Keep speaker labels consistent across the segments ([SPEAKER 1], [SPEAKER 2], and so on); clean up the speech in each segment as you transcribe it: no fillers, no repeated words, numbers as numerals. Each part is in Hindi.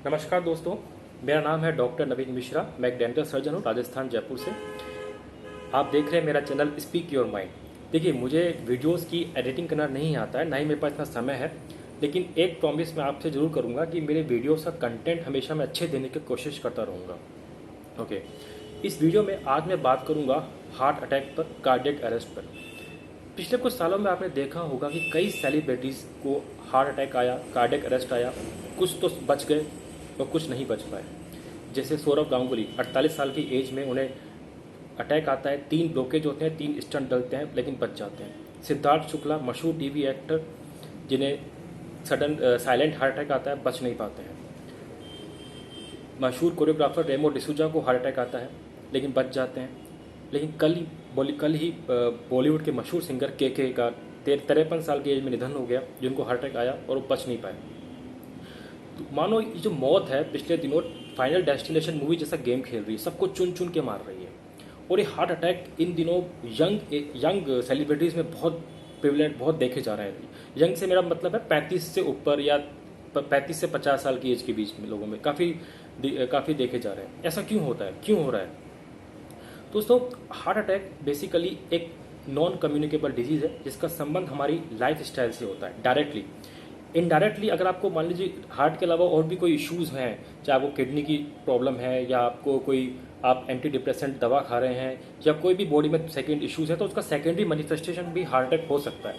[SPEAKER 1] नमस्कार दोस्तों, मेरा नाम है डॉक्टर नवीन मिश्रा। मैं एक डेंटल सर्जन हूँ राजस्थान जयपुर से। आप देख रहे हैं मेरा चैनल स्पीक योर माइंड। देखिए, मुझे वीडियोस की एडिटिंग करना नहीं आता है, ना ही मेरे पास इतना समय है, लेकिन एक प्रॉमिस मैं आपसे ज़रूर करूँगा कि मेरे वीडियोस का कंटेंट हमेशा मैं अच्छे देने की कोशिश करता रहूँगा। ओके, इस वीडियो में आज मैं बात करूँगा हार्ट अटैक पर, कार्डियक अरेस्ट पर। पिछले कुछ सालों में आपने देखा होगा कि कई सेलिब्रिटीज़ को हार्ट अटैक आया, कार्डियक अरेस्ट आया। कुछ तो बच गए और कुछ नहीं बच पाए। जैसे सौरव गांगुली 48 साल की एज में उन्हें अटैक आता है, 3 ब्लॉकेज होते हैं, 3 स्टंट डलते हैं, लेकिन बच जाते हैं। सिद्धार्थ शुक्ला मशहूर टीवी एक्टर, जिन्हें सडन साइलेंट हार्ट अटैक आता है, बच नहीं पाते हैं। मशहूर कोरियोग्राफर रेमो डिसूजा को हार्ट अटैक आता है, लेकिन बच जाते हैं। लेकिन कल ही बॉलीवुड के मशहूर सिंगर के का 53 साल की एज में निधन हो गया, जिनको हार्ट अटैक आया और वो बच नहीं पाए। तो मानो ये जो मौत है पिछले दिनों फाइनल डेस्टिनेशन मूवी जैसा गेम खेल रही है, सबको चुन चुन के मार रही है। और ये हार्ट अटैक इन दिनों यंग सेलिब्रिटीज़ में बहुत प्रिवलेंट, बहुत देखे जा रहे हैं। यंग से मेरा मतलब है 35 से ऊपर या 35 से 50 साल की एज के बीच में लोगों में काफ़ी देखे जा रहे हैं। ऐसा क्यों होता है, क्यों हो रहा है दोस्तों? हार्ट अटैक बेसिकली एक नॉन कम्युनिकेबल डिजीज़ है, जिसका संबंध हमारी लाइफ स्टाइल से होता है डायरेक्टली। इनडायरेक्टली अगर आपको मान लीजिए हार्ट के अलावा और भी कोई इश्यूज़ हैं, चाहे वो किडनी की प्रॉब्लम है या आपको आप एंटी डिप्रेसेंट दवा खा रहे हैं या कोई भी बॉडी में सेकेंड इश्यूज़ है, तो उसका सेकेंडरी मैनिफेस्टेशन भी हार्ट अटैक हो सकता है।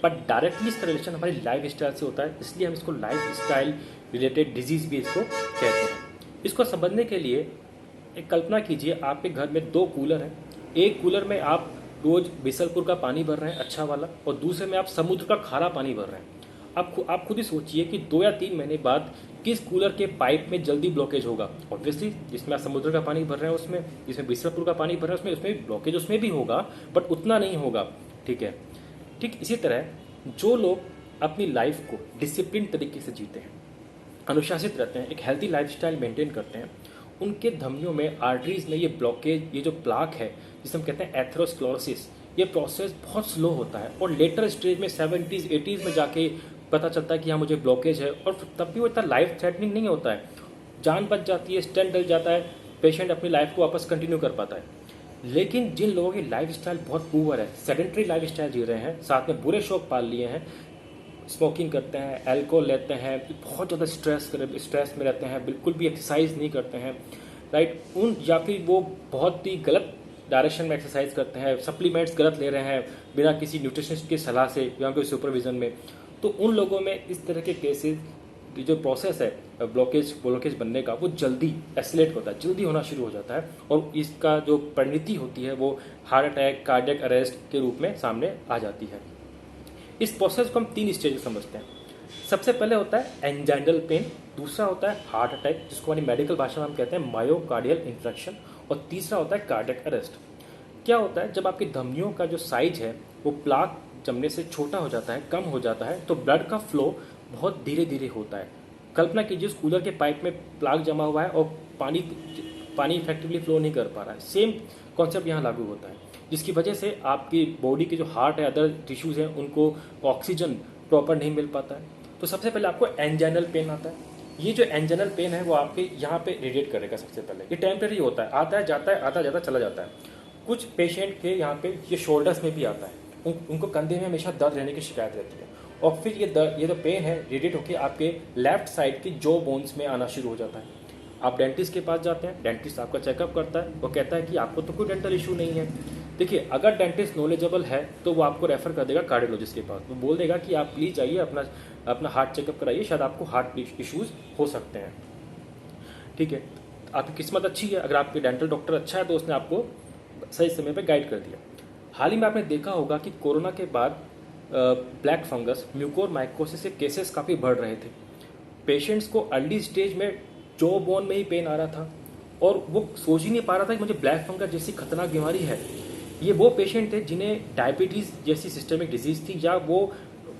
[SPEAKER 1] बट डायरेक्टली इसका रिलेशन हमारी लाइफ स्टाइल से होता है, इसलिए हम इसको लाइफ स्टाइल रिलेटेड डिजीज़ भी इसको कहते हैं। इसको समझने के लिए एक कल्पना कीजिए, आपके घर में 2 कूलर हैं। एक कूलर में आप रोज़ बिसलपुर का पानी भर रहे हैं अच्छा वाला, और दूसरे में आप समुद्र का खारा पानी भर रहे हैं। आप खुद ही सोचिए कि 2 या 3 महीने बाद किस कूलर के पाइप में जल्दी ब्लॉकेज होगा। ऑब्वियसली जिसमें आप समुद्र का पानी भर रहे हैं उसमें, जिसमें बिसलपुर का पानी भर रहे हैं उसमें ब्लॉकेज उसमें भी होगा, बट उतना नहीं होगा। ठीक है, ठीक इसी तरह जो लोग अपनी लाइफ को डिसिप्लिन तरीके से जीते हैं, अनुशासित रहते हैं, एक हेल्थी लाइफस्टाइल मेंटेन करते हैं, उनके धमनियों में, आर्टरीज में ये ब्लॉकेज, ये जो प्लाक है जिसे हम कहते हैं एथेरोस्क्लेरोसिस, ये प्रोसेस बहुत स्लो होता है और लेटर स्टेज में 70s 80s में जाके पता चलता है कि हाँ मुझे ब्लॉकेज है, और तब भी वो इतना लाइफ थ्रेटनिंग नहीं होता है। जान बच जाती है, स्टेंट डल जाता है, पेशेंट अपनी लाइफ को वापस कंटिन्यू कर पाता है। लेकिन जिन लोगों की लाइफ स्टाइल बहुत पुअर है, सेडेंट्री लाइफ स्टाइल जी रहे हैं, साथ में बुरे शौक पाल लिए हैं, स्मोकिंग करते हैं, अल्कोहल लेते हैं, बहुत ज़्यादा स्ट्रेस में रहते हैं, बिल्कुल भी एक्सरसाइज नहीं करते हैं, राइट, या फिर वो बहुत ही गलत डायरेक्शन में एक्सरसाइज करते हैं, सप्लीमेंट्स गलत ले रहे हैं बिना किसी न्यूट्रिशनिस्ट की सलाह से या कोई सुपरविजन में, तो उन लोगों में इस तरह के केसेस की जो प्रोसेस है ब्लॉकेज बनने का, वो जल्दी एस्केलेट होता है, जल्दी होना शुरू हो जाता है, और इसका जो परिणति होती है वो हार्ट अटैक, कार्डियक अरेस्ट के रूप में सामने आ जाती है। इस प्रोसेस को हम 3 स्टेज में समझते हैं। सबसे पहले होता है एंजाइनल पेन, दूसरा होता है हार्ट अटैक, जिसको हमारी मेडिकल भाषा में हम कहते हैं मायोकार्डियल इंफ्रैक्शन, और तीसरा होता है कार्डियक अरेस्ट। क्या होता है, जब आपकी धमनियों का जो साइज है वो प्लाक जमने से छोटा हो जाता है, कम हो जाता है, तो ब्लड का फ्लो बहुत धीरे धीरे होता है। कल्पना कीजिए उस कूलर के पाइप में प्लाक जमा हुआ है और पानी इफेक्टिवली फ्लो नहीं कर पा रहा है। सेम कॉन्सेप्ट यहाँ लागू होता है, जिसकी वजह से आपकी बॉडी के जो हार्ट है, अदर टिश्यूज़ हैं, उनको ऑक्सीजन प्रॉपर नहीं मिल पाता है। तो सबसे पहले आपको एंजाइनल पेन आता है। ये जो एंजाइनल पेन है वो आपके यहाँ पे रेडिएट करेगा। सबसे पहले ये टेम्परेरी होता है, आता है जाता है, आता जाता चला जाता है। कुछ पेशेंट के यहाँ पे ये शोल्डर्स में भी आता है, उनको कंधे में हमेशा दर्द रहने की शिकायत रहती है, और फिर ये जो पेन है रेडिएट होकर आपके लेफ्ट साइड की जॉ बोन्स में आना शुरू हो जाता है। आप डेंटिस्ट के पास जाते हैं, डेंटिस्ट आपका चेकअप करता है, वो कहता है कि आपको तो कोई डेंटल इशू नहीं है। देखिए, अगर डेंटिस्ट नॉलेजेबल है तो वो आपको रेफर कर देगा कार्डियोलॉजिस्ट के पास। वो बोल देगा कि आप प्लीज़ आइए, अपना हार्ट चेकअप कराइए, शायद आपको हार्ट इश्यूज़ हो सकते हैं। ठीक है, आपकी किस्मत अच्छी है, अगर आपके डेंटल डॉक्टर अच्छा है तो उसने आपको सही समय पर गाइड कर दिया। हाल ही में आपने देखा होगा कि कोरोना के बाद ब्लैक फंगस, म्यूकोरमाइकोसिस के केसेस काफ़ी बढ़ रहे थे। पेशेंट्स को अर्ली स्टेज में जॉ बोन में ही पेन आ रहा था, और वो सोच ही नहीं पा रहा था कि मुझे ब्लैक फंगस जैसी खतरनाक बीमारी है। ये वो पेशेंट थे जिन्हें डायबिटीज़ जैसी सिस्टमिक डिजीज़ थी, या वो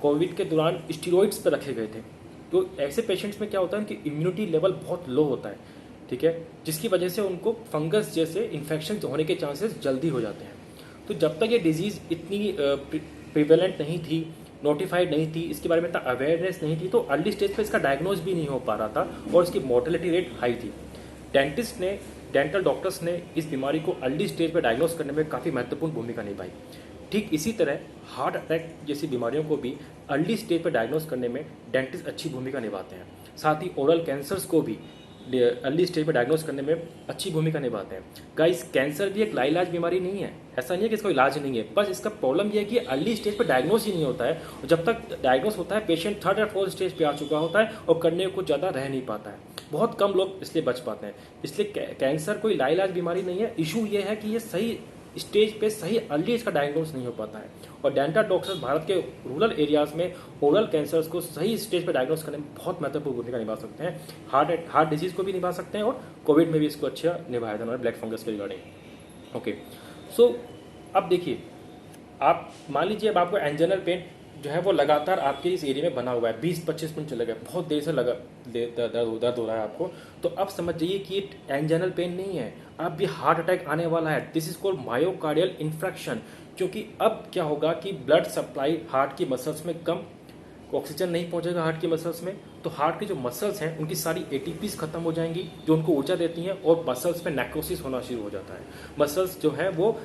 [SPEAKER 1] कोविड के दौरान स्टीरॉइड्स पर रखे गए थे। तो ऐसे पेशेंट्स में क्या होता है, उनकी इम्यूनिटी लेवल बहुत लो होता है, ठीक है, जिसकी वजह से उनको फंगस जैसे इन्फेक्शन होने के चांसेस जल्दी हो जाते हैं। तो जब तक ये डिजीज़ इतनी प्रिवेलेंट नहीं थी, नोटिफाइड नहीं थी, इसके बारे में इतना अवेयरनेस नहीं थी, तो अर्ली स्टेज पे इसका डायग्नोज भी नहीं हो पा रहा था और इसकी मोर्टेलिटी रेट हाई थी। डेंटल डॉक्टर्स ने इस बीमारी को अर्ली स्टेज पे डायग्नोज करने में काफ़ी महत्वपूर्ण भूमिका निभाई। ठीक इसी तरह हार्ट अटैक जैसी बीमारियों को भी अर्ली स्टेज पर डायग्नोज करने में डेंटिस्ट अच्छी भूमिका निभाते हैं। साथ ही ओरल कैंसर्स को भी अर्ली स्टेज पर डायग्नोज करने में अच्छी भूमिका निभाते हैं। गाइस, कैंसर भी एक लाइलाज बीमारी नहीं है, ऐसा नहीं है कि इसका इलाज नहीं है, बस इसका प्रॉब्लम यह है कि अर्ली स्टेज पर डायग्नोज ही नहीं होता है, और जब तक डायग्नोज होता है पेशेंट 3rd या 4th स्टेज पे आ चुका होता है और करने को ज़्यादा रह नहीं पाता है। बहुत कम लोग इसलिए बच पाते हैं। इसलिए कैंसर कोई लाइलाज बीमारी नहीं है, इशू ये है कि ये सही स्टेज पे सही अर्ली इसका डायग्नोस नहीं हो पाता है, और डेंटल डॉक्टर्स भारत के रूरल एरियाज में ओरल कैंसर्स को सही स्टेज पे डायग्नोस करने में बहुत महत्वपूर्ण भूमिका निभा सकते हैं। हार्ट डिजीज को भी निभा सकते हैं, और कोविड में भी इसको अच्छा निभाया था उन्होंने ब्लैक फंगस के रिगार्डिंग। ओके, सो अब देखिए, आप मान लीजिए अब आपको एंजनल पेन जो है वो लगातार आपके इस एरिया में बना हुआ है, 20-25 मिनट चले गए, बहुत देर से दर्द हो रहा है आपको, तो अब समझ जाइए कि ये एंजनल पेन नहीं है, अब भी हार्ट अटैक आने वाला है। This is called myocardial infarction, क्योंकि अब क्या होगा कि ब्लड सप्लाई हार्ट की मसल्स में कम, ऑक्सीजन नहीं पहुंचेगा हार्ट की मसल्स में, तो हार्ट की जो मसल्स हैं उनकी सारी एटीपीज खत्म हो जाएंगी जो उनको ऊर्जा देती हैं, और मसल्स में नेक्रोसिस होना शुरू हो जाता है, मसल्स जो है वो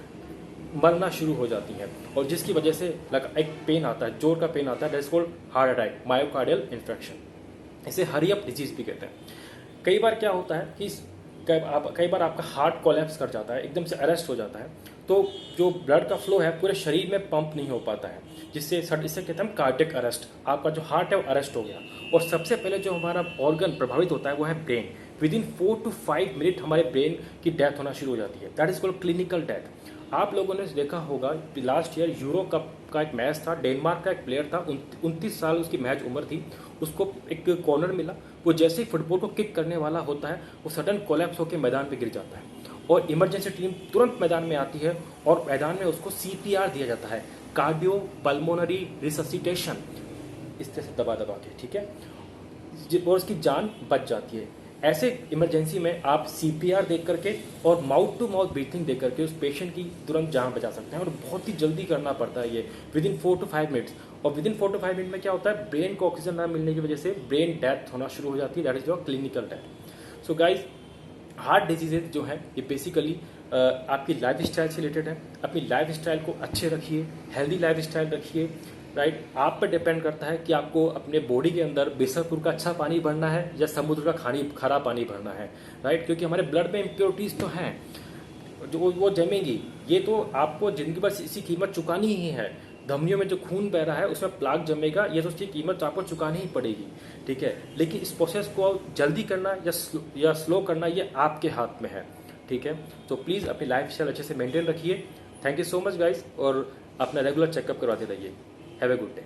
[SPEAKER 1] मरना शुरू हो जाती हैं, और जिसकी वजह से एक पेन आता है, जोर का पेन आता है, that is called heart attack, myocardial infection. इसे हरी अप डिजीज भी कहते हैं। कई बार क्या होता है कि कई बार आपका हार्ट कोलैप्स कर जाता है, एकदम से अरेस्ट हो जाता है, तो जो ब्लड का फ्लो है पूरे शरीर में पंप नहीं हो पाता है, इसे कहते हैं हम कार्डियक अरेस्ट, आपका जो हार्ट है वो अरेस्ट हो गया। और सबसे पहले जो हमारा ऑर्गन प्रभावित होता है वो है ब्रेन। विदिन 4 to 5 मिनट हमारे ब्रेन की डेथ होना शुरू हो जाती है, that is called clinical death. आप लोगों ने देखा होगा लास्ट ईयर यूरो कप का एक मैच था, डेनमार्क का एक प्लेयर था, 29 साल उसकी मैच उम्र थी, उसको एक कॉर्नर मिला, वो जैसे ही फुटबॉल को किक करने वाला होता है वो सडन कोलैप्स होकर मैदान पे गिर जाता है, और इमरजेंसी टीम तुरंत मैदान में आती है, और मैदान में उसको CPR दिया जाता है, कार्डियो पल्मोनरी रिससिटेशन, इस तरह से दबा के, ठीक है, और उसकी जान बच जाती है। ऐसे इमरजेंसी में आप CPR देख करके और माउथ टू माउथ ब्रीथिंग देख करके उस पेशेंट की तुरंत जान बचा सकते हैं, और बहुत ही जल्दी करना पड़ता है ये, विदिन 4 to 5 मिनट्स। और विदिन 4 to 5 मिनट में क्या होता है, ब्रेन को ऑक्सीजन ना मिलने की वजह से ब्रेन डेथ होना शुरू हो जाती है, that is your clinical death. So guys, heart diseases जो है ये बेसिकली आपकी लाइफ स्टाइल से रिलेटेड है। अपनी लाइफ स्टाइल को अच्छे रखिए, हेल्दी लाइफ स्टाइल रखिए, राइट। आप पर डिपेंड करता है कि आपको अपने बॉडी के अंदर बिसरपुर का अच्छा पानी भरना है या समुद्र का खरा पानी भरना है, राइट, क्योंकि हमारे ब्लड में इम्प्योरिटीज तो हैं जो वो जमेंगी, ये तो आपको जिंदगी भर इसी कीमत चुकानी ही है। धमनियों में जो खून बह रहा है उसमें प्लाक जमेगा, ये तो उसकी कीमत आपको चुकानी ही पड़ेगी, ठीक है। लेकिन इस प्रोसेस को जल्दी करना या स्लो करना ये आपके हाथ में है, ठीक है। तो प्लीज़ अपनी लाइफ स्टाइल अच्छे से मेंटेन रखिए। Thank you so much guys, और अपना रेगुलर चेकअप करवाते रहिए। Have a good day.